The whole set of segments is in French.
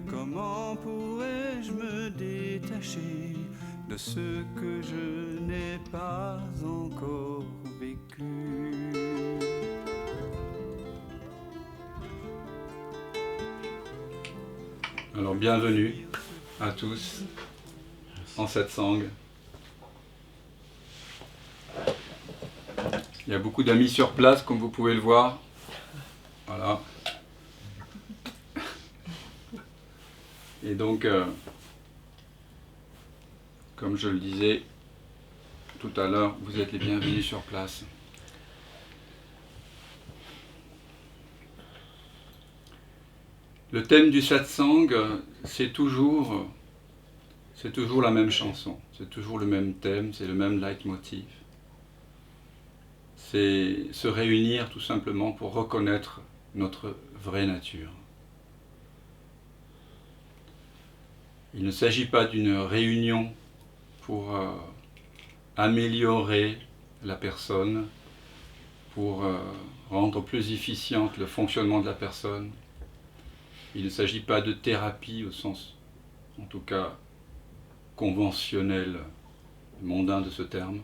Comment pourrais-je me détacher de ce que je n'ai pas encore vécu? Alors bienvenue à tous en satsang. Il y a beaucoup d'amis sur place, comme vous pouvez le voir. Voilà. Et donc, comme je le disais tout à l'heure, vous êtes les bienvenus sur place. Le thème du satsang, c'est toujours la même chanson, c'est toujours le même thème, c'est le même leitmotiv. C'est se réunir tout simplement pour reconnaître notre vraie nature. Il ne s'agit pas d'une réunion pour améliorer la personne, pour rendre plus efficiente le fonctionnement de la personne. Il ne s'agit pas de thérapie au sens, en tout cas, conventionnel, mondain de ce terme.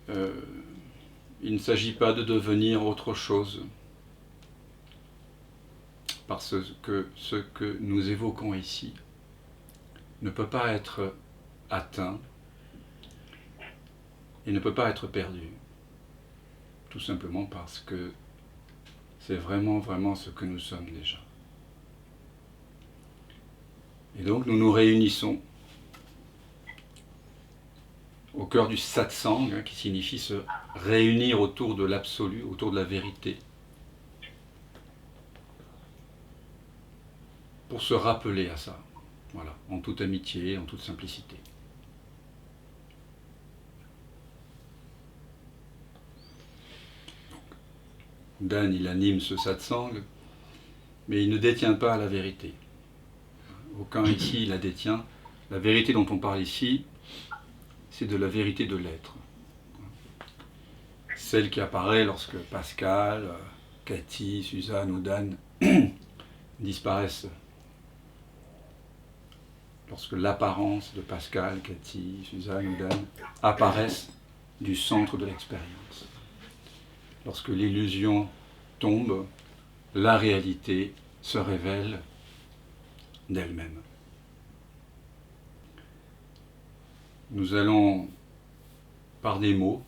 Il ne s'agit pas de devenir autre chose, parce que ce que nous évoquons ici ne peut pas être atteint et ne peut pas être perdu, tout simplement parce que c'est vraiment ce que nous sommes déjà. Et donc nous nous réunissons au cœur du satsang, qui signifie se réunir autour de l'absolu, autour de la vérité, pour se rappeler à ça, voilà, en toute amitié, en toute simplicité. Dan, il anime ce satsang, mais il ne détient pas la vérité. Aucun ici la détient. La vérité dont on parle ici, c'est de la vérité de l'être. Celle qui apparaît lorsque Pascal, Cathy, Suzanne ou Dan disparaissent. Lorsque l'apparence de Pascal, Cathy, Suzanne ou Dan apparaissent du centre de l'expérience. Lorsque l'illusion tombe, la réalité se révèle d'elle-même. Nous allons, par des mots,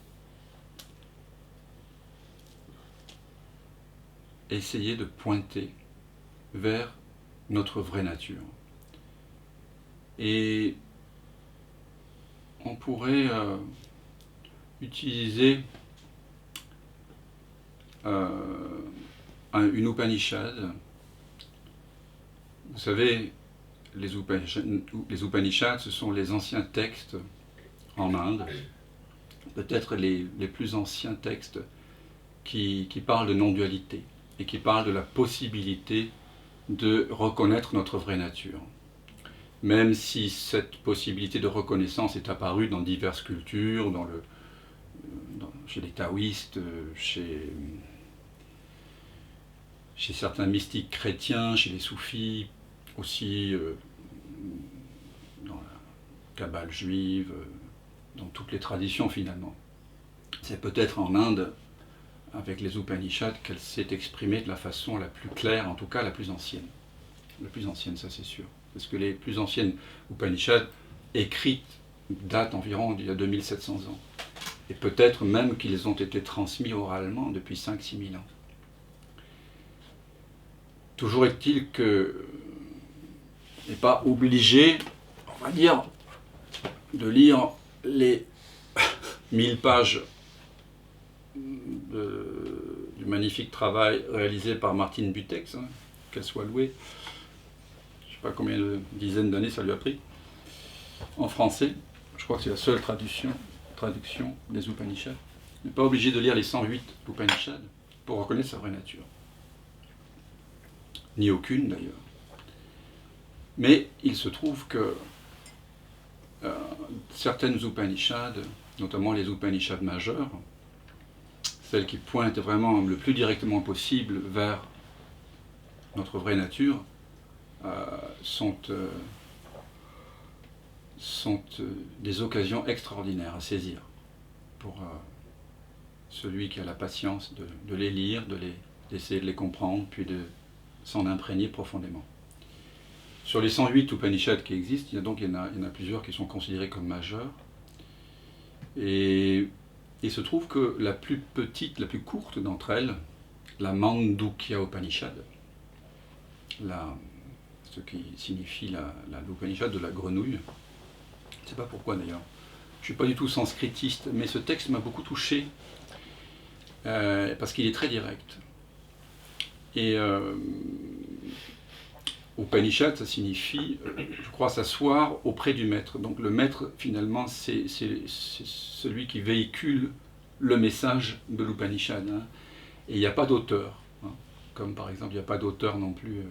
essayer de pointer vers notre vraie nature. Et on pourrait utiliser une Upanishad. Vous savez, les Upanishads, ce sont les anciens textes en Inde, peut-être les plus anciens textes qui parlent de non-dualité et qui parlent de la possibilité de reconnaître notre vraie nature. Même si cette possibilité de reconnaissance est apparue dans diverses cultures, chez les taoïstes, chez certains mystiques chrétiens, chez les soufis, aussi dans la Kabbale juive, dans toutes les traditions finalement. C'est peut-être en Inde, avec les Upanishads, qu'elle s'est exprimée de la façon la plus claire, en tout cas la plus ancienne. La plus ancienne, ça c'est sûr. Parce que les plus anciennes Upanishads écrites datent environ d'il y a 2700 ans. Et peut-être même qu'ils ont été transmis oralement depuis 5-6 000 ans. Toujours est-il que n'est pas obligé, on va dire, de lire les 1000 pages du magnifique travail réalisé par Martine Butex, qu'elle soit louée. Je ne sais pas combien de dizaines d'années ça lui a pris. En français, je crois que c'est la seule traduction des Upanishads. On n'est pas obligé de lire les 108 Upanishads pour reconnaître sa vraie nature. Ni aucune d'ailleurs. Mais il se trouve que certaines Upanishads, notamment les Upanishads majeures, celles qui pointent vraiment le plus directement possible vers notre vraie nature, sont des occasions extraordinaires à saisir pour celui qui a la patience de les lire, d'essayer de les comprendre, puis de s'en imprégner profondément. Sur les 108 Upanishads qui existent, il y en a plusieurs qui sont considérés comme majeurs. Et il se trouve que la plus petite, la plus courte d'entre elles, la Mandukya Upanishad, ce qui signifie l'Upanishad de la grenouille, je ne sais pas pourquoi d'ailleurs, je ne suis pas du tout sanskritiste, mais ce texte m'a beaucoup touché, parce qu'il est très direct. Et Upanishad, ça signifie, je crois, s'asseoir auprès du maître. Donc le maître, finalement, c'est celui qui véhicule le message de l'Upanishad. Hein. Et il n'y a pas d'auteur. Hein. Comme par exemple, il n'y a pas d'auteur non plus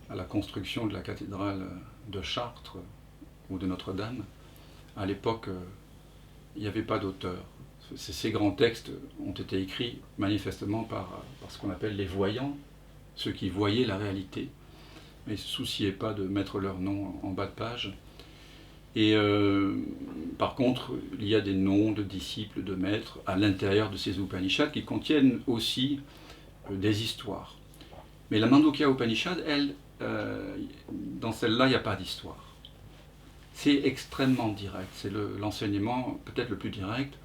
à la construction de la cathédrale de Chartres ou de Notre-Dame. À l'époque, il n'y avait pas d'auteur. Ces grands textes ont été écrits manifestement par ce qu'on appelle les voyants, ceux qui voyaient la réalité, mais ils ne se souciaient pas de mettre leur nom en bas de page. Et par contre, il y a des noms de disciples, de maîtres à l'intérieur de ces Upanishads qui contiennent aussi des histoires. Mais la Mandukya Upanishad, elle, dans celle-là, il n'y a pas d'histoire. C'est extrêmement direct, c'est l'enseignement peut-être le plus direct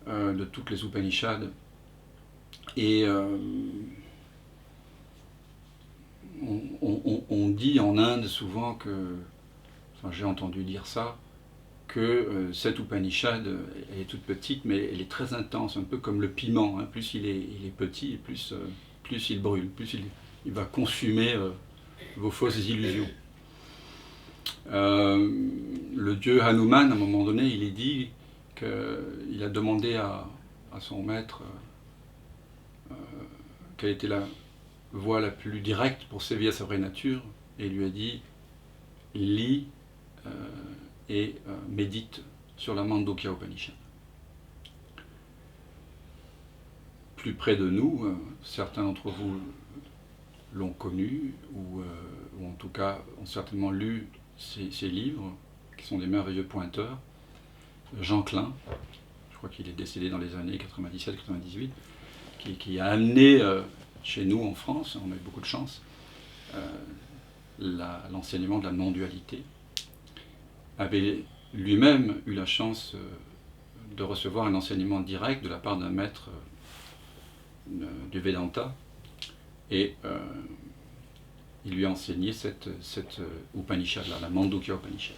de toutes les Upanishads. Et on dit en Inde souvent que, enfin j'ai entendu dire ça, que cette Upanishad, elle est toute petite, mais elle est très intense, un peu comme le piment. Hein. Plus il est petit, plus il brûle, plus il va consumer vos fausses illusions. Le dieu Hanuman, à un moment donné, il est dit qu'il a demandé à son maître quelle était la voie la plus directe pour s'éveiller à sa vraie nature, et il lui a dit lis et médite sur la Mandukya Upanishad. Plus près de nous, certains d'entre vous l'ont connu, ou en tout cas ont certainement lu ces livres, qui sont des merveilleux pointeurs. Jean Klein, je crois qu'il est décédé dans les années 97-98, qui a amené chez nous en France, on a eu beaucoup de chance, l'enseignement de la non-dualité, avait lui-même eu la chance de recevoir un enseignement direct de la part d'un maître du Vedanta, et il lui a enseigné cette Upanishad-là, la Mandukya Upanishad.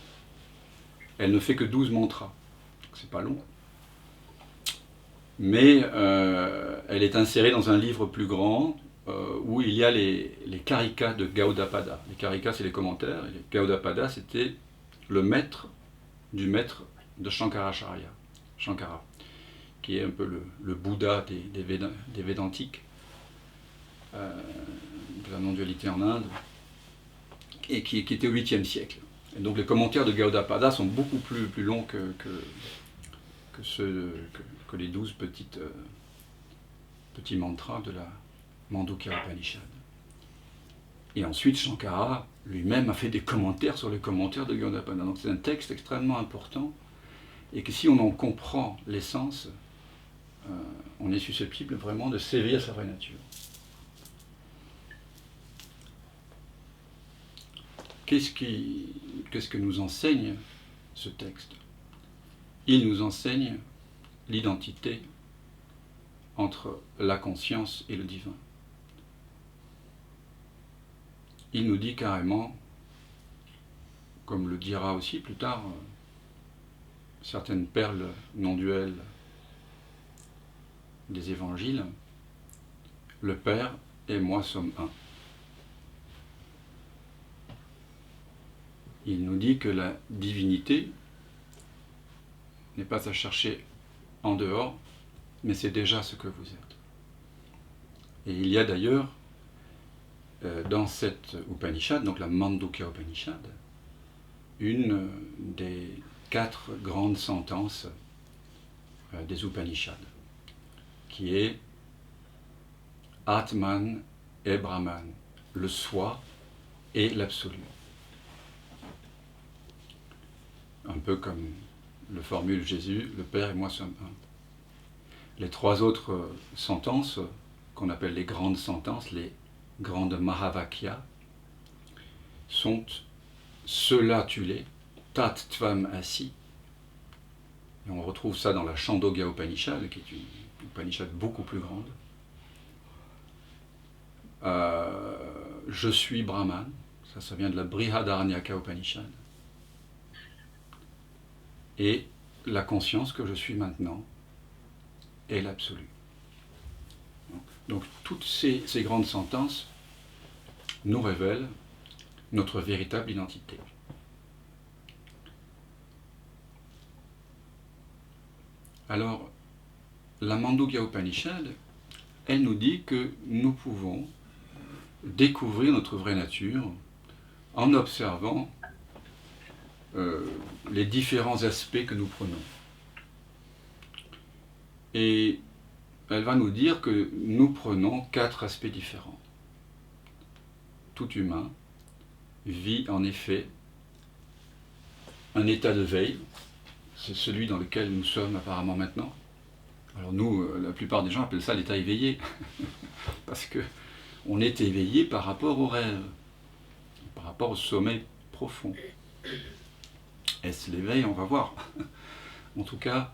Elle ne fait que 12 mantras, c'est pas long, mais elle est insérée dans un livre plus grand où il y a les Karikas de Gaudapada. Les Karikas, c'est les commentaires, et les Gaudapada, c'était le maître du maître de Shankaracharya, Shankara, qui est un peu le Bouddha des Védantiques, de la non-dualité en Inde, et qui était au 8e siècle. Et donc les commentaires de Gaudapada sont beaucoup plus longs que les 12 petits mantras de la Mandukya Upanishad. Et ensuite, Shankara lui-même a fait des commentaires sur les commentaires de Gaudapada. Donc c'est un texte extrêmement important, et que si on en comprend l'essence, on est susceptible vraiment de s'éveiller à sa vraie nature. Qu'est-ce que nous enseigne ce texte? Il nous enseigne l'identité entre la conscience et le divin. Il nous dit carrément, comme le dira aussi plus tard, certaines perles non-duelles des évangiles, le Père et moi sommes un. Il nous dit que la divinité n'est pas à chercher en dehors, mais c'est déjà ce que vous êtes. Et il y a d'ailleurs, dans cette Upanishad, donc la Mandukya Upanishad, une des 4 grandes sentences des Upanishads, qui est Atman et Brahman, le soi et l'absolu. Un peu comme le formule Jésus, le Père et moi sommes un. Les trois autres sentences, qu'on appelle les grandes sentences, les grandes Mahavakya, sont cela tu l'es, tat tvam asi. Et on retrouve ça dans la Chandogya Upanishad, qui est une Upanishad beaucoup plus grande. Je suis Brahman, ça vient de la Brihadaranyaka Upanishad. Et la conscience que je suis maintenant est l'absolu. Donc toutes ces grandes sentences nous révèlent notre véritable identité. Alors, la Mandukya Upanishad, elle nous dit que nous pouvons découvrir notre vraie nature en observant les différents aspects que nous prenons. Et elle va nous dire que nous prenons 4 aspects différents. Tout humain vit en effet un état de veille, c'est celui dans lequel nous sommes apparemment maintenant. Alors nous, la plupart des gens appellent ça l'état éveillé, parce que on est éveillé par rapport au rêve, par rapport au sommeil profond. Est-ce l'éveil? On va voir. En tout cas,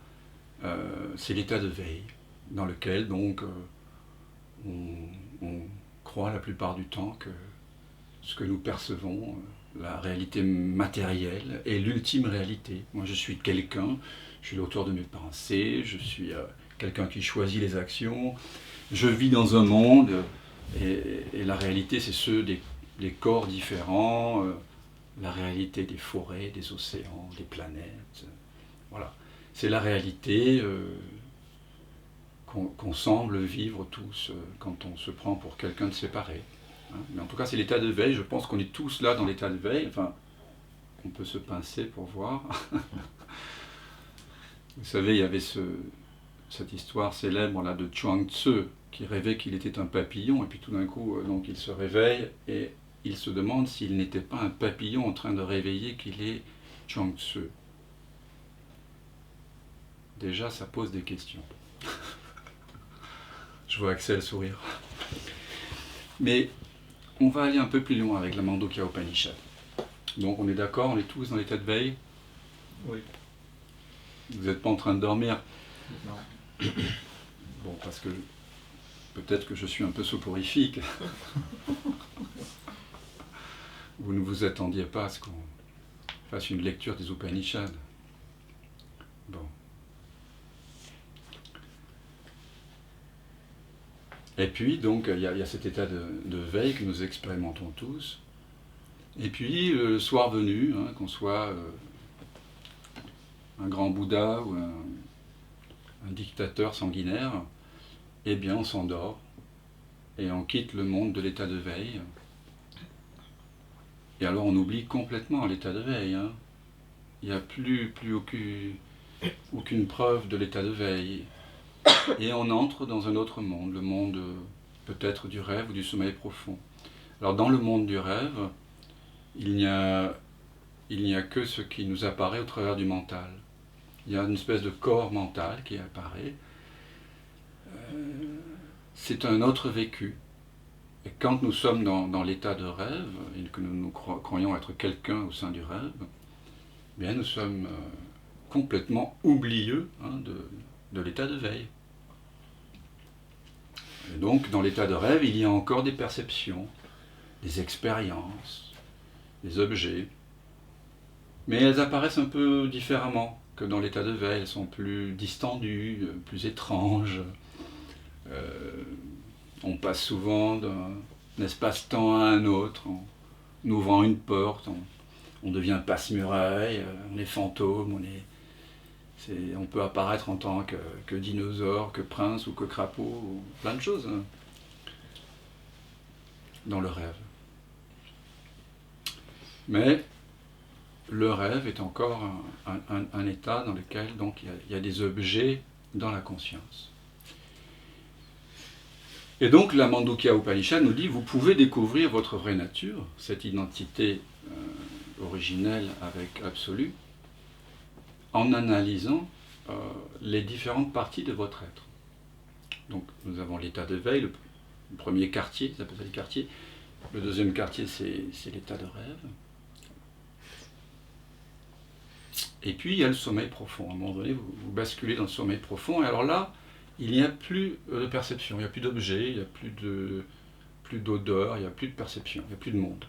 c'est l'état de veille, dans lequel donc on croit la plupart du temps que ce que nous percevons, la réalité matérielle, est l'ultime réalité. Moi je suis quelqu'un, je suis l'auteur de mes pensées, je suis quelqu'un qui choisit les actions, je vis dans un monde, et la réalité c'est ceux des corps différents, la réalité des forêts, des océans, des planètes, voilà. C'est la réalité qu'on semble vivre tous quand on se prend pour quelqu'un de séparé. Hein. Mais en tout cas, c'est l'état de veille. Je pense qu'on est tous là dans l'état de veille. Enfin, on peut se pincer pour voir. Vous savez, il y avait cette histoire célèbre là de Chuang Tzu qui rêvait qu'il était un papillon, et puis tout d'un coup, donc il se réveille et il se demande s'il n'était pas un papillon en train de réveiller qu'il est Chuang Tzu. Déjà, ça pose des questions. Je vois Axel sourire. Mais on va aller un peu plus loin avec la Mandukya Upanishad. Donc on est d'accord, on est tous dans l'état de veille? Oui. Vous n'êtes pas en train de dormir? Non. Bon, parce que peut-être que je suis un peu soporifique. Vous ne vous attendiez pas à ce qu'on fasse une lecture des Upanishads. Bon. Et puis, donc, il y a cet état de veille que nous expérimentons tous. Et puis, le soir venu, hein, qu'on soit un grand Bouddha ou un dictateur sanguinaire, eh bien, on s'endort et on quitte le monde de l'état de veille. Et alors, on oublie complètement l'état de veille. Hein. Il n'y a plus aucune preuve de l'état de veille. Et on entre dans un autre monde, le monde peut-être du rêve ou du sommeil profond. Alors dans le monde du rêve, il n'y a que ce qui nous apparaît au travers du mental. Il y a une espèce de corps mental qui apparaît. C'est un autre vécu. Et quand nous sommes dans l'état de rêve, et que nous croyons être quelqu'un au sein du rêve, eh bien nous sommes complètement oublieux hein, de l'état de veille. Et donc, dans l'état de rêve, il y a encore des perceptions, des expériences, des objets, mais elles apparaissent un peu différemment que dans l'état de veille. Elles sont plus distendues, plus étranges. On passe souvent d'un espace-temps à un autre, en ouvrant une porte, on devient passe-muraille, on est fantôme, on peut apparaître en tant que dinosaure, que prince ou que crapaud, ou plein de choses hein, dans le rêve. Mais le rêve est encore un état dans lequel donc, il y a des objets dans la conscience. Et donc la Mandukya Upanishad nous dit, vous pouvez découvrir votre vraie nature, cette identité originelle avec absolu, en analysant les différentes parties de votre être. Donc nous avons l'état d'éveil, le premier quartier, ça s'appelle les quartiers. Le deuxième quartier, c'est l'état de rêve. Et puis il y a le sommeil profond. À un moment donné, vous basculez dans le sommeil profond, et alors là, il n'y a plus de perception, il n'y a plus d'objet, il n'y a plus d'odeur, il n'y a plus de perception, il n'y a plus de monde.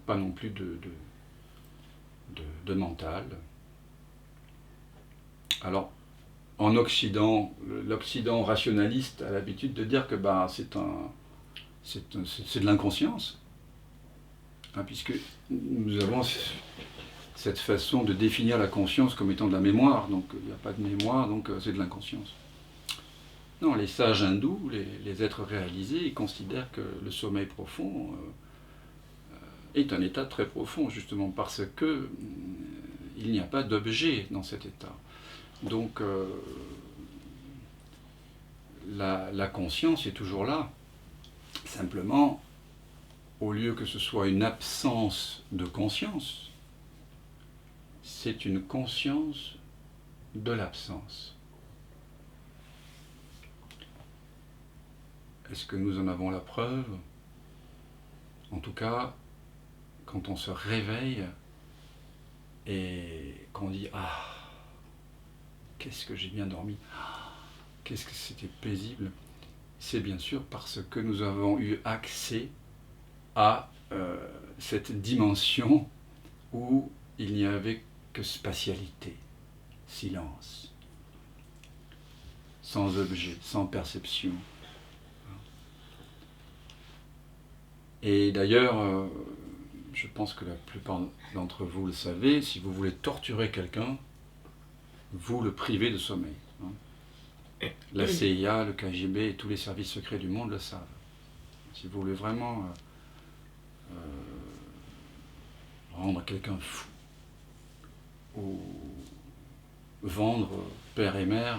Pas non plus de mental. Alors, en Occident, l'Occident rationaliste a l'habitude de dire que c'est de l'inconscience, puisque nous avons cette façon de définir la conscience comme étant de la mémoire, donc il n'y a pas de mémoire, donc c'est de l'inconscience. Non, les sages hindous, les êtres réalisés, ils considèrent que le sommeil profond est un état très profond, justement parce que il n'y a pas d'objet dans cet état. Donc la conscience est toujours là. Simplement, au lieu que ce soit une absence de conscience, c'est une conscience de l'absence. Est-ce que nous en avons la preuve? En tout cas, quand on se réveille et qu'on dit « Ah, qu'est-ce que j'ai bien dormi, qu'est-ce que c'était paisible », c'est bien sûr parce que nous avons eu accès à cette dimension où il n'y avait que spatialité, silence, sans objet, sans perception. Et d'ailleurs, je pense que la plupart d'entre vous le savez, si vous voulez torturer quelqu'un, vous le privez de sommeil. La CIA, le KGB et tous les services secrets du monde le savent. Si vous voulez vraiment rendre quelqu'un fou, ou vendre père et mère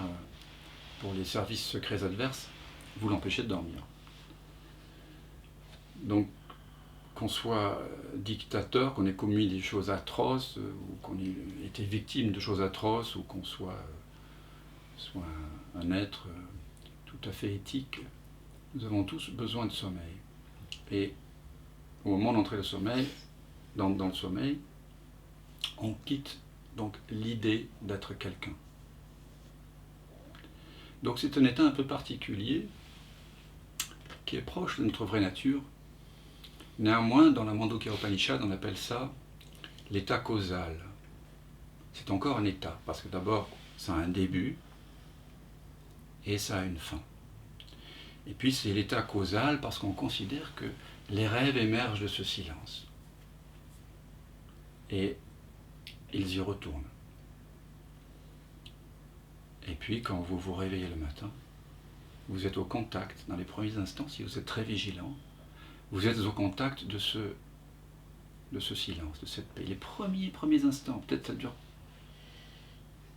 pour les services secrets adverses, vous l'empêchez de dormir. Donc, qu'on soit dictateur, qu'on ait commis des choses atroces, ou qu'on ait été victime de choses atroces, ou qu'on soit un être tout à fait éthique, nous avons tous besoin de sommeil. Et au moment d'entrer le sommeil, dans le sommeil, on quitte donc l'idée d'être quelqu'un. Donc c'est un état un peu particulier, qui est proche de notre vraie nature. Néanmoins, dans la Mandukya Upanishad, on appelle ça l'état causal. C'est encore un état, parce que d'abord, ça a un début, et ça a une fin. Et puis c'est l'état causal, parce qu'on considère que les rêves émergent de ce silence. Et ils y retournent. Et puis, quand vous vous réveillez le matin, vous êtes au contact, dans les premiers instants, si vous êtes très vigilant, vous êtes au contact de ce silence, de cette paix. Les premiers instants, peut-être ça dure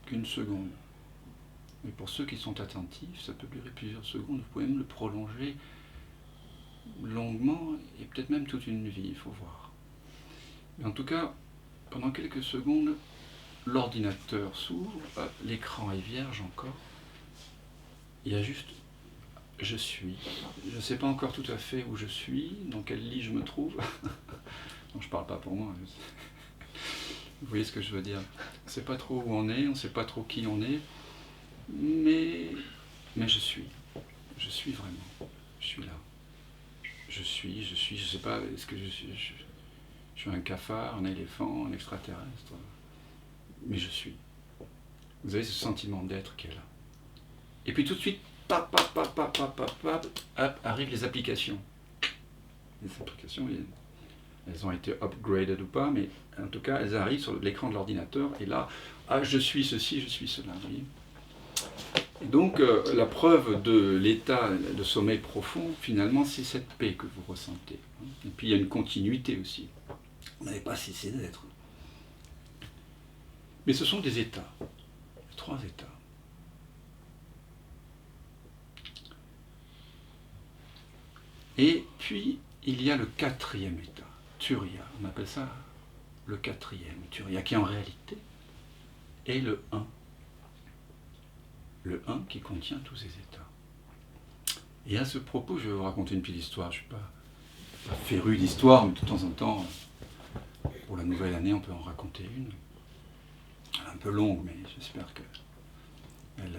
qu'une seconde. Mais pour ceux qui sont attentifs, ça peut durer plusieurs secondes, vous pouvez même le prolonger longuement, et peut-être même toute une vie, il faut voir. Mais en tout cas, pendant quelques secondes, l'ordinateur s'ouvre, l'écran est vierge encore, il y a juste « je suis ». Je ne sais pas encore tout à fait où je suis, dans quel lit je me trouve. Non, je ne parle pas pour moi. Vous voyez ce que je veux dire? On ne sait pas trop où on est, on ne sait pas trop qui on est, mais je suis. Je suis vraiment. Je suis là. Je suis, je ne sais pas, est-ce que je suis un cafard, un éléphant, un extraterrestre, mais je suis. Vous avez ce sentiment d'être qui est là. Et puis tout de suite, arrivent les applications. Les applications, elles ont été upgraded ou pas, mais en tout cas, elles arrivent sur l'écran de l'ordinateur, et là, je suis ceci, je suis cela. Vous voyez. Et donc, la preuve de l'état de sommeil profond, finalement, c'est cette paix que vous ressentez. Et puis, il y a une continuité aussi. Vous n'avez pas cessé d'être. Mais ce sont des états. 3 états. Et puis, il y a le quatrième état, Turiya. On appelle ça le quatrième, Turiya, qui en réalité est le 1. Le 1 qui contient tous ces états. Et à ce propos, je vais vous raconter une petite histoire. Je ne suis pas féru d'histoire, mais de temps en temps, pour la nouvelle année, on peut en raconter une. Elle est un peu longue, mais j'espère qu'elle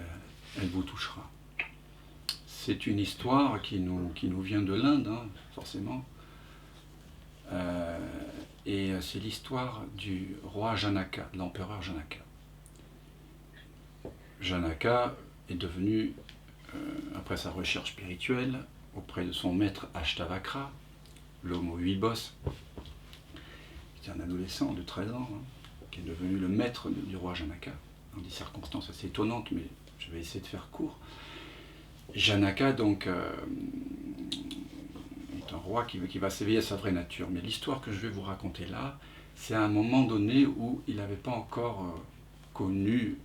vous touchera. C'est une histoire qui nous vient de l'Inde, hein, forcément. Et c'est l'histoire du roi Janaka, de l'empereur Janaka. Janaka est devenu, après sa recherche spirituelle, auprès de son maître Ashtavakra, l'homme aux 8 bosses, qui était un adolescent de 13 ans, hein, qui est devenu le maître du roi Janaka, dans des circonstances assez étonnantes, mais je vais essayer de faire court. Janaka, donc, est un roi qui va s'éveiller à sa vraie nature. Mais l'histoire que je vais vous raconter là, c'est à un moment donné où il n'avait pas encore connu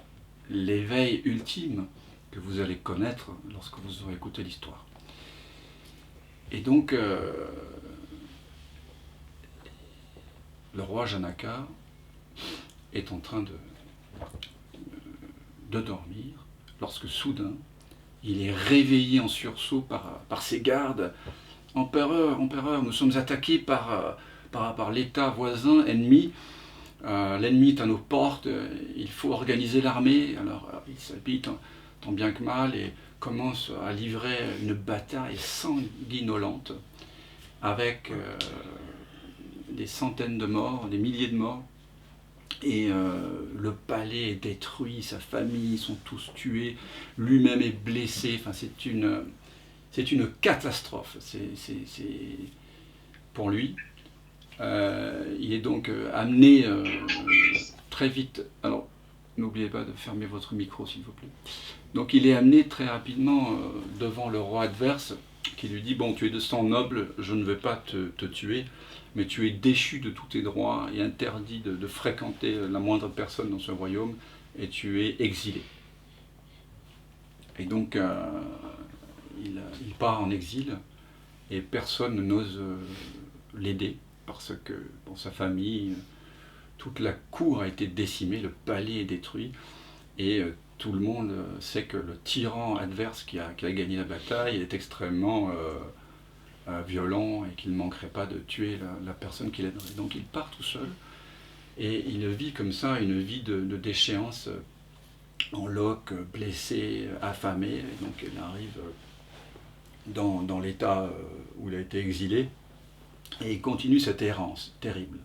l'éveil ultime que vous allez connaître lorsque vous aurez écouté l'histoire. Et donc, le roi Janaka est en train de dormir, lorsque soudain, il est réveillé en sursaut par ses gardes. « Empereur, empereur, nous sommes attaqués par l'État voisin, ennemi. L'ennemi est à nos portes, il faut organiser l'armée. » Alors, il s'habille tant bien que mal et commence à livrer une bataille sanguinolente avec des centaines de morts, des milliers de morts. Et le palais est détruit, sa famille sont tous tués, lui-même est blessé. Enfin, c'est une catastrophe. Pour lui. Il est donc amené très vite. Alors, n'oubliez pas de fermer votre micro, s'il vous plaît. Donc, il est amené très rapidement devant le roi adverse, qui lui dit « Bon, tu es de sang noble, je ne vais pas te tuer, mais tu es déchu de tous tes droits et interdit de fréquenter la moindre personne dans ce royaume, et tu es exilé. » Et donc, il part en exil, et personne n'ose l'aider, parce que bon, sa famille, toute la cour a été décimée, le palais est détruit, et tout le monde sait que le tyran adverse qui a gagné la bataille est extrêmement violent, et qu'il ne manquerait pas de tuer la personne qu'il aimerait. Donc il part tout seul, et il vit comme ça une vie de déchéance, en loques, blessé, affamé, et donc il arrive dans l'état où il a été exilé, et il continue cette errance terrible.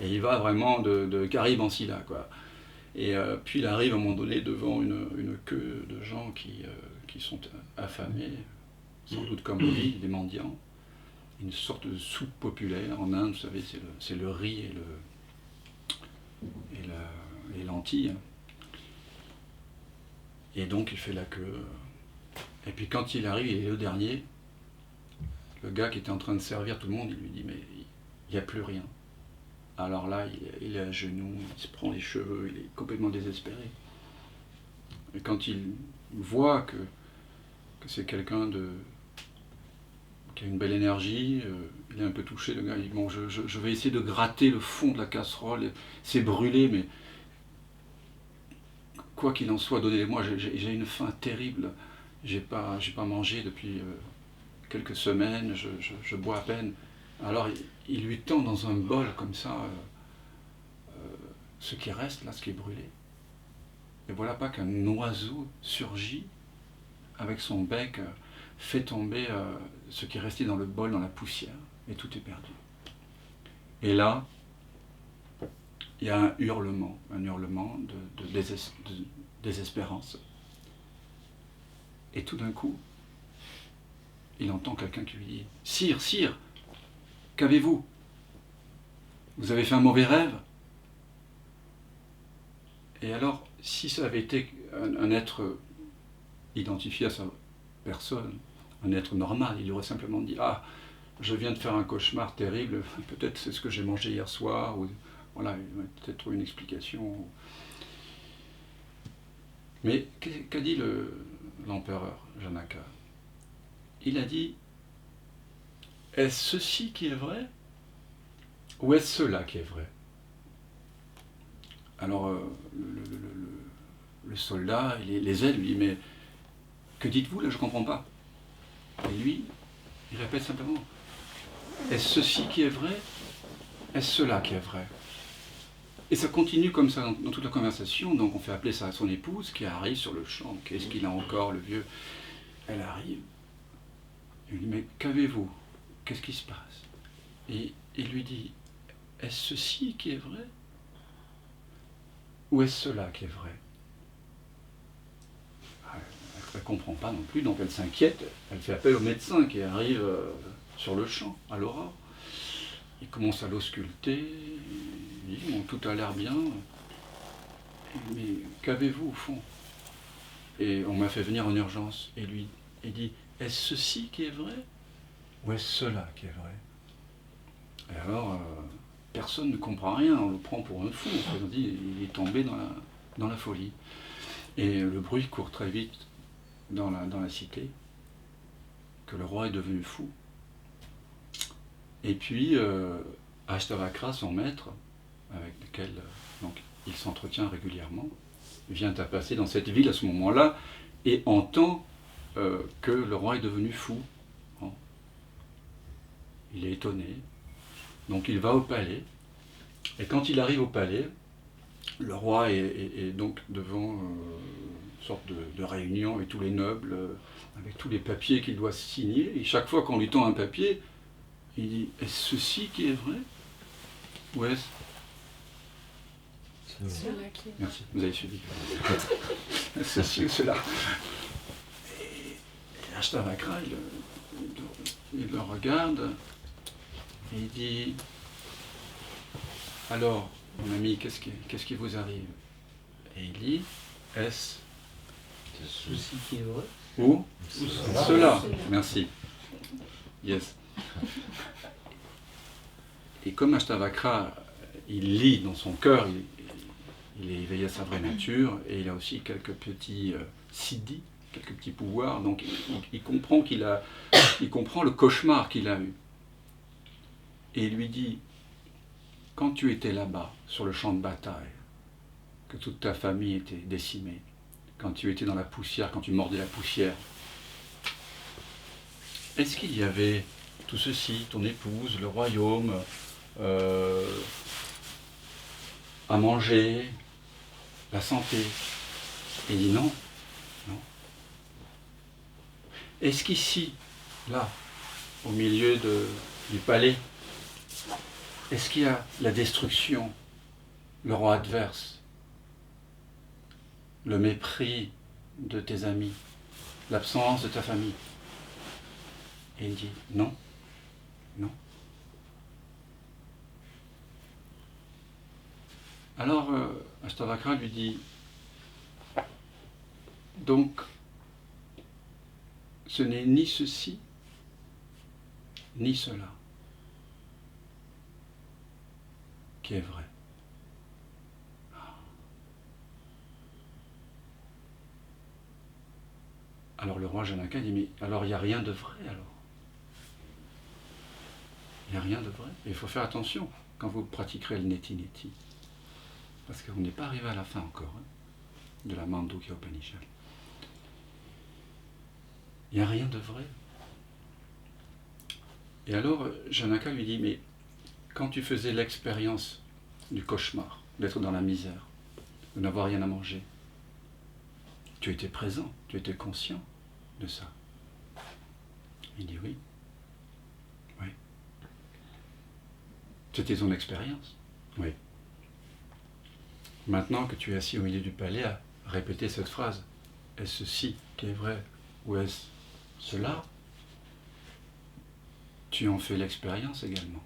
Et il va vraiment de Caraïbes en Scylla, quoi. Et puis il arrive à un moment donné devant une queue de gens qui sont affamés, sans doute comme lui, des mendiants. Une sorte de soupe populaire. En Inde, vous savez, c'est le riz et les lentilles. Et donc il fait la queue. Et puis quand il arrive, il est le dernier. Le gars qui était en train de servir tout le monde, il lui dit « Mais il n'y a plus rien. » Alors là, il est à genoux, il se prend les cheveux, il est complètement désespéré. Et quand il voit que c'est quelqu'un qui a une belle énergie, il est un peu touché, le gars, il dit « Bon, je vais essayer de gratter le fond de la casserole, c'est brûlé, mais quoi qu'il en soit, donnez-moi, j'ai une faim terrible, j'ai pas mangé depuis quelques semaines, je bois à peine. » Alors il lui tend dans un bol comme ça ce qui reste là, ce qui est brûlé. Et voilà pas qu'un oiseau surgit avec son bec, fait tomber ce qui est resté dans le bol, dans la poussière, et tout est perdu. Et là, il y a un hurlement de désespérance. Et tout d'un coup, il entend quelqu'un qui lui dit « Sire, sire, qu'avez-vous? Vous avez fait un mauvais rêve ?» Et alors, si ça avait été un être identifié à sa personne, un être normal, il aurait simplement dit « Ah, je viens de faire un cauchemar terrible, peut-être c'est ce que j'ai mangé hier soir, ou voilà, il va peut-être trouver une explication. » Mais qu'a dit l'empereur Janaka? Il a dit est-ce ceci qui est vrai ou est-ce cela qui est vrai? Alors, le soldat, il les aide, lui dit, mais que dites-vous là, je ne comprends pas. Et lui, il répète simplement, est-ce ceci qui est vrai? Est-ce cela qui est vrai? Et ça continue comme ça dans toute la conversation, donc on fait appeler ça à son épouse qui arrive sur le champ. Qu'est-ce qu'il a encore, le vieux? Elle arrive, il lui dit, mais qu'avez-vous? Qu'est-ce qui se passe? Et il lui dit, est-ce ceci qui est vrai? Ou est-ce cela qui est vrai? Elle ne comprend pas non plus, donc elle s'inquiète, elle fait appel au médecin qui arrive sur le champ, à l'aurore. Il commence à l'ausculter, il dit, bon, tout a l'air bien, mais qu'avez-vous au fond? Et on m'a fait venir en urgence, et lui, il dit, est-ce ceci qui est vrai? Ou est-ce cela qui est vrai? Et alors, personne ne comprend rien, on le prend pour un fou, on dit, il est tombé dans la folie. Et le bruit court très vite dans la cité, que le roi est devenu fou. Et puis, Ashtavakra, son maître, avec lequel donc, il s'entretient régulièrement, vient à passer dans cette ville à ce moment-là et entend que le roi est devenu fou. Bon. Il est étonné. Donc il va au palais. Et quand il arrive au palais, le roi est donc devant une sorte de réunion avec tous les nobles, avec tous les papiers qu'il doit signer. Et chaque fois qu'on lui tend un papier, il dit, est-ce ceci qui est vrai? Ou est-ce... Merci, vous avez suivi. Ceci ou cela. Et Ashtavakra, il le regarde et il dit, alors, mon ami, qu'est-ce qui vous arrive? Et il dit, est-ce ceci qui est vrai ou cela? Merci. Yes. Et comme Ashtavakra, il lit dans son cœur, il est éveillé à sa vraie nature, et il a aussi quelques petits siddhis, quelques petits pouvoirs, donc il comprend il comprend le cauchemar qu'il a eu. Et il lui dit, quand tu étais là-bas, sur le champ de bataille, que toute ta famille était décimée, quand tu étais dans la poussière, quand tu mordais la poussière, est-ce qu'il y avait tout ceci, ton épouse, le royaume, à manger, la santé? Et il dit non, non. Est-ce qu'ici, là, au milieu du palais, est-ce qu'il y a la destruction, le roi adverse, le mépris de tes amis, l'absence de ta famille? Et il dit non, non. Alors Ashtavakra lui dit, donc ce n'est ni ceci, ni cela qui est vrai. Alors le roi Janaka dit, mais alors il n'y a rien de vrai alors? Il n'y a rien de vrai. Et il faut faire attention quand vous pratiquerez le neti-neti. Parce qu'on n'est pas arrivé à la fin encore de la Mandukya Upanishad. Il n'y a rien de vrai. Et alors Janaka lui dit, mais quand tu faisais l'expérience du cauchemar, d'être dans la misère, de n'avoir rien à manger, tu étais présent, tu étais conscient de ça? Il dit oui. Oui. C'était ton expérience? Oui. Maintenant que tu es assis au milieu du palais à répéter cette phrase, est-ce ceci qui est vrai ou est-ce cela? Tu en fais l'expérience également?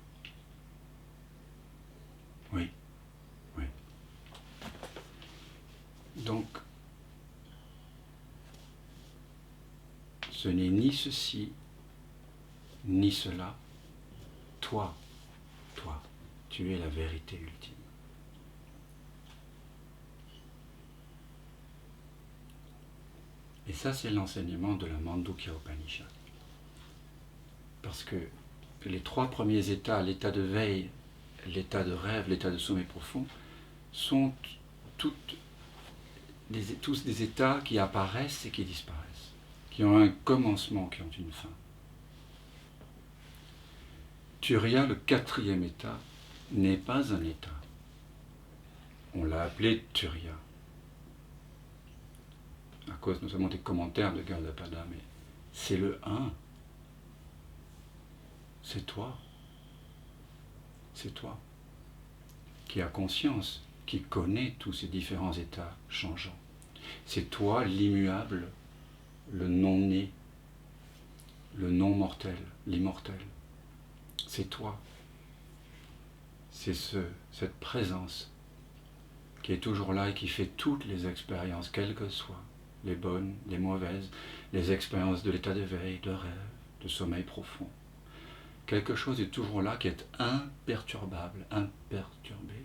Oui. Oui. Donc, ce n'est ni ceci, ni cela. Toi, tu es la vérité ultime. Et ça, c'est l'enseignement de la Mandukya Upanishad. Parce que les 3 premiers états, l'état de veille, l'état de rêve, l'état de sommeil profond, sont tous des états qui apparaissent et qui disparaissent, qui ont un commencement, qui ont une fin. Turiya, le 4e état, n'est pas un état. On l'a appelé Turiya, à cause notamment des commentaires de Gaudapada, mais c'est le 1. C'est toi. C'est toi qui as conscience, qui connais tous ces différents états changeants. C'est toi l'immuable, le non-né, le non-mortel, l'immortel. C'est toi. C'est cette présence qui est toujours là et qui fait toutes les expériences, quelles que soient, les bonnes, les mauvaises, les expériences de l'état d'éveil, de rêve, de sommeil profond. Quelque chose est toujours là qui est imperturbable, imperturbé.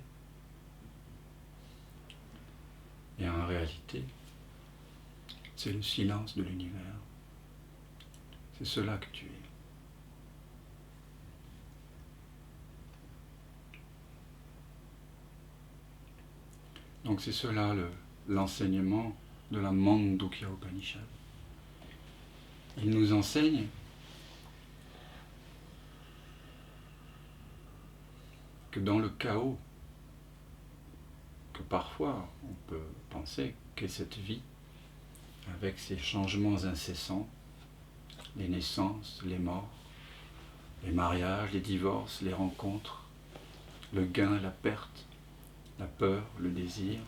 Et en réalité, c'est le silence de l'univers. C'est cela que tu es. Donc c'est cela l'enseignement de la Mandukya Upanishad. Il nous enseigne que dans le chaos, que parfois on peut penser qu'est cette vie, avec ses changements incessants, les naissances, les morts, les mariages, les divorces, les rencontres, le gain, la perte, la peur, le désir,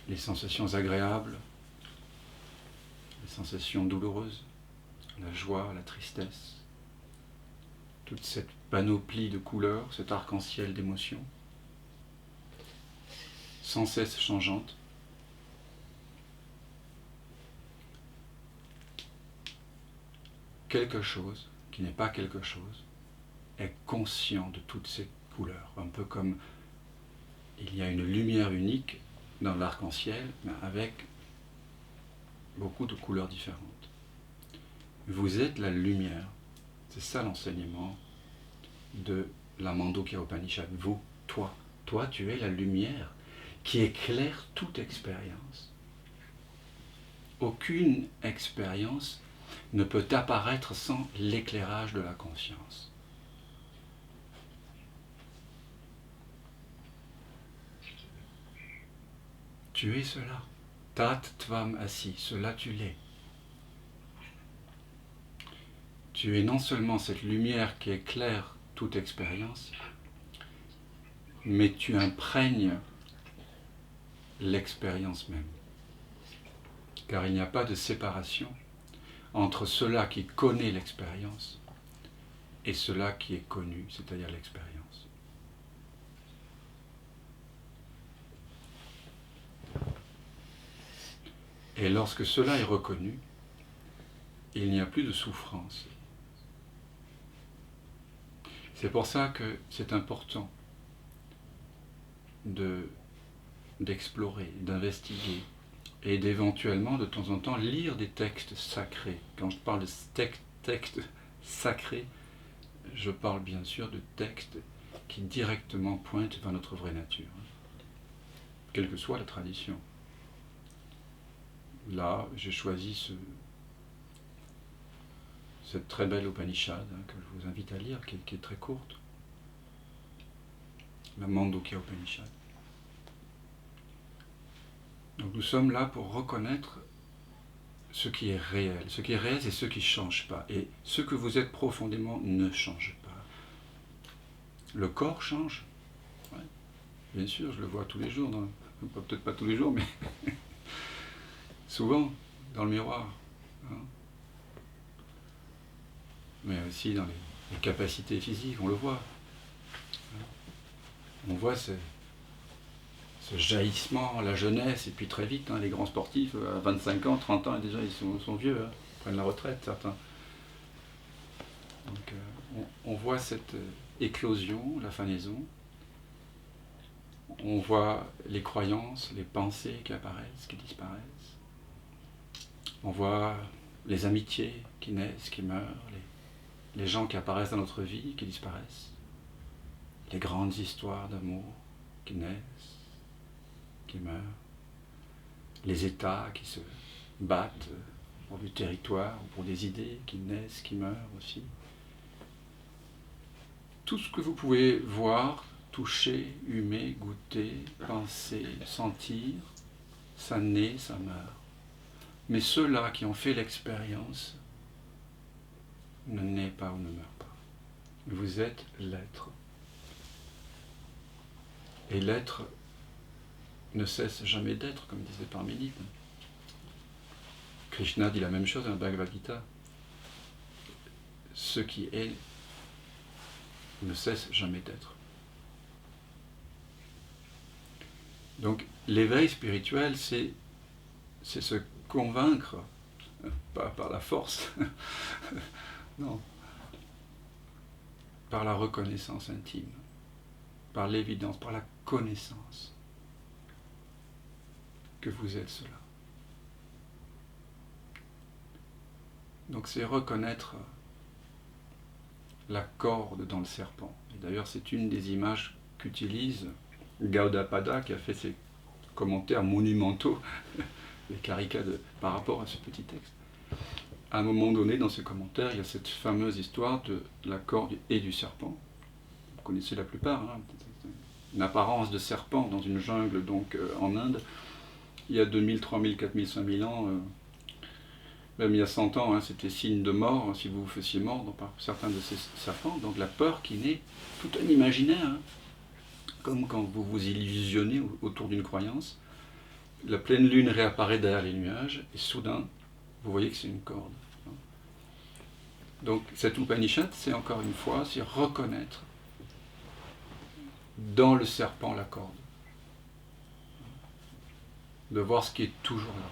les sensations agréables, les sensations douloureuses, la joie, la tristesse, toute cette panoplie de couleurs, cet arc-en-ciel d'émotions, sans cesse changeante. Quelque chose, qui n'est pas quelque chose, est conscient de toutes ces couleurs, un peu comme il y a une lumière unique dans l'arc-en-ciel, mais avec beaucoup de couleurs différentes. Vous êtes la lumière. C'est ça l'enseignement de la Mandukya Upanishad. Vous, toi, tu es la lumière qui éclaire toute expérience. Aucune expérience ne peut apparaître sans l'éclairage de la conscience. Tu es cela. Tat tvam asi, cela tu l'es. Tu es non seulement cette lumière qui éclaire toute expérience, mais tu imprègnes l'expérience même. Car il n'y a pas de séparation entre cela qui connaît l'expérience et cela qui est connu, c'est-à-dire l'expérience. Et lorsque cela est reconnu, il n'y a plus de souffrance. C'est pour ça que c'est important d'explorer, d'investiguer et d'éventuellement de temps en temps lire des textes sacrés. Quand je parle de textes sacrés, je parle bien sûr de textes qui directement pointent vers notre vraie nature, quelle que soit la tradition. Là, j'ai choisi cette très belle Upanishad que je vous invite à lire, qui est très courte, la Mandukya Upanishad. Donc nous sommes là pour reconnaître ce qui est réel. Ce qui est réel, c'est ce qui ne change pas. Et ce que vous êtes profondément ne change pas. Le corps change. Ouais. Bien sûr, je le vois tous les jours. Peut-être pas tous les jours, mais souvent dans le miroir. Hein. Mais aussi dans les capacités physiques, on le voit. On voit ce jaillissement, la jeunesse, et puis très vite, les grands sportifs, à 25 ans, 30 ans, déjà ils sont vieux, ils prennent la retraite, certains. Donc on voit cette éclosion, la fanaison, on voit les croyances, les pensées qui apparaissent, qui disparaissent, on voit les amitiés qui naissent, qui meurent, les gens qui apparaissent dans notre vie, qui disparaissent, les grandes histoires d'amour qui naissent, qui meurent, les États qui se battent pour du territoire ou pour des idées qui naissent, qui meurent aussi. Tout ce que vous pouvez voir, toucher, humer, goûter, penser, sentir, ça naît, ça meurt. Mais ceux-là qui ont fait l'expérience ne naissent pas ou ne meurent pas. Vous êtes l'être. Et l'être ne cesse jamais d'être, comme disait Parménide. Krishna dit la même chose dans la Bhagavad Gita. Ce qui est ne cesse jamais d'être. Donc l'éveil spirituel, c'est se convaincre, pas par la force, non, par la reconnaissance intime, par l'évidence, par la connaissance que vous êtes cela. Donc c'est reconnaître la corde dans le serpent. Et d'ailleurs c'est une des images qu'utilise Gaudapada, qui a fait ses commentaires monumentaux, les caricats par rapport à ce petit texte. À un moment donné, dans ses commentaires, il y a cette fameuse histoire de la corde et du serpent. Vous connaissez la plupart, hein, une apparence de serpent dans une jungle donc en Inde. Il y a 2000, 3000, 4000, 5000 ans, même il y a 100 ans, hein, c'était signe de mort hein, si vous vous faisiez mordre par certains de ces serpents. Donc la peur qui naît, tout un imaginaire, hein, comme quand vous vous illusionnez autour d'une croyance. La pleine lune réapparaît derrière les nuages, et soudain, vous voyez que c'est une corde. Donc cet Upanishad, c'est encore une fois, c'est reconnaître dans le serpent la corde. De voir ce qui est toujours là.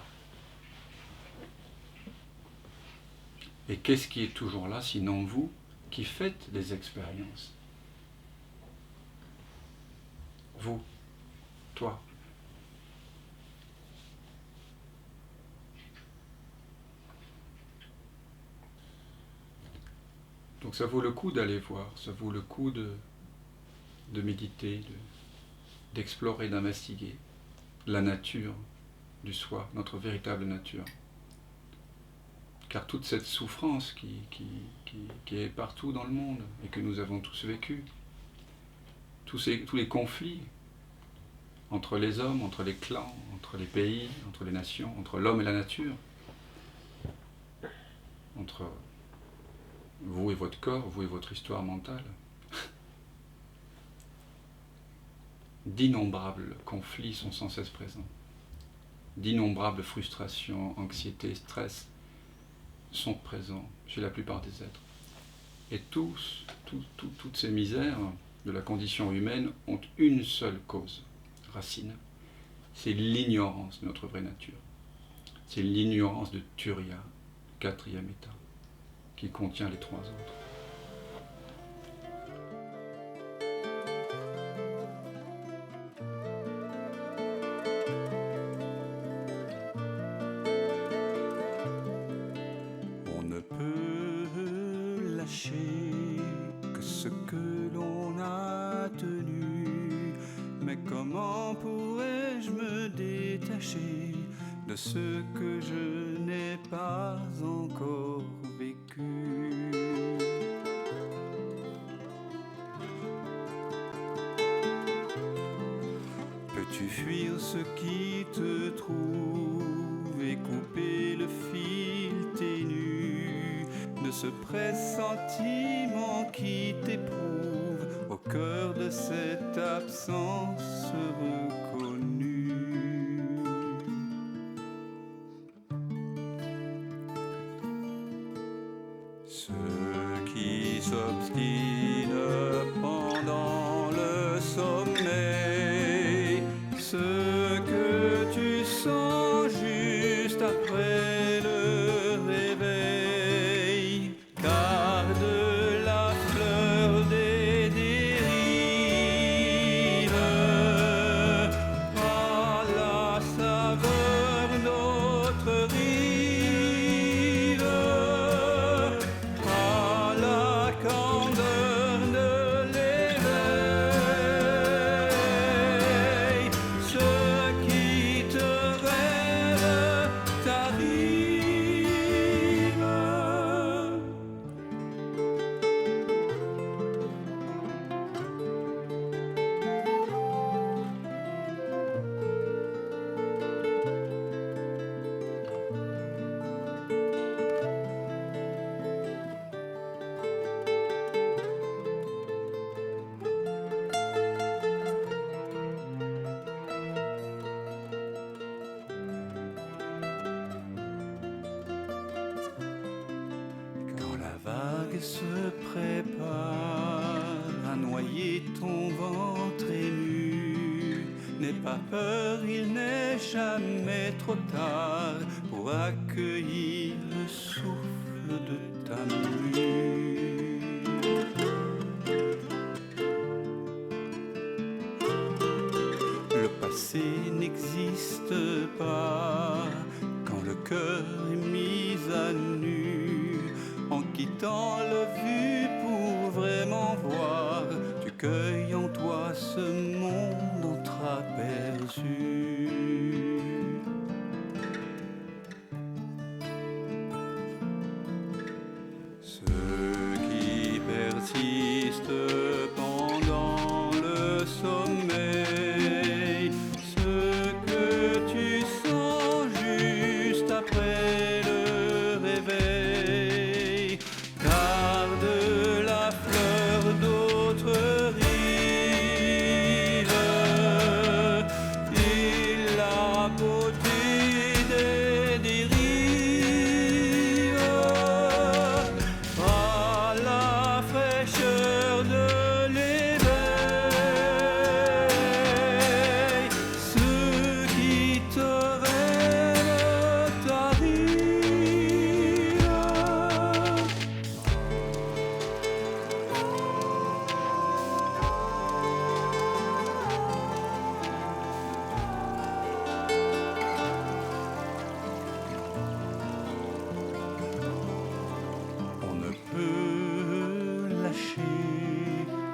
Et qu'est-ce qui est toujours là, sinon vous, qui faites des expériences? Vous, toi. Donc ça vaut le coup d'aller voir, ça vaut le coup de méditer, d'explorer, d'investiguer la nature du soi, notre véritable nature. Car toute cette souffrance qui est partout dans le monde et que nous avons tous vécu, tous les conflits entre les hommes, entre les clans, entre les pays, entre les nations, entre l'homme et la nature, entre vous et votre corps, vous et votre histoire mentale, d'innombrables conflits sont sans cesse présents, d'innombrables frustrations, anxiétés, stress sont présents chez la plupart des êtres. Et toutes ces misères de la condition humaine ont une seule cause, racine, c'est l'ignorance de notre vraie nature. C'est l'ignorance de Turiya, quatrième état, qui contient les trois autres. On ne peut lâcher que ce que l'on a tenu, mais comment pourrais-je me détacher de ce que je n'ai pas encore vécu? Peux-tu fuir ce qui te trouve et couper le fil ténu de ce pressentiment qui t'éprouve au cœur de cette absence reconnue? Ceux qui s'obstinent pendant le sommeil, ce que tu sens juste après le réveil, car de la fleur des dérives se prépare à noyer ton ventre ému. N'aie pas peur, il n'est jamais trop tard pour accueillir le souffle de ta mue. Le passé n'existe pas quand le cœur est mis à nu. En quittant le vu pour vraiment voir, tu cueilles en toi ce monde entreaperçu. Ceux qui persistent pendant le sommeil, ce que tu sens juste après le réveil, garde la fleur d'autres rives et la beauté des dérives, à la fraîcheur de l'éveil. Ceux qui te rêvent t'arrivent. On ne peut lâcher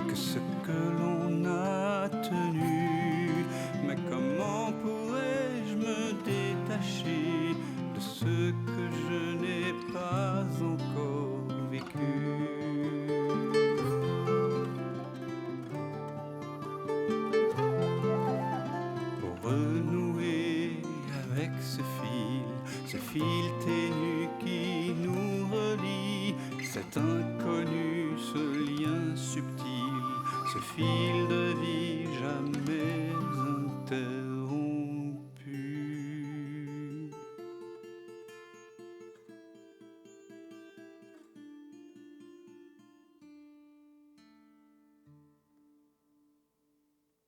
que ce que l'on a tenu. Mais comment pourrais-je me détacher de ce que je n'ai pas encore vécu? Pour renouer avec ce fil ténu qui nous relie, cet inconnu, ce lien subtil, ce fil de vie jamais interdit.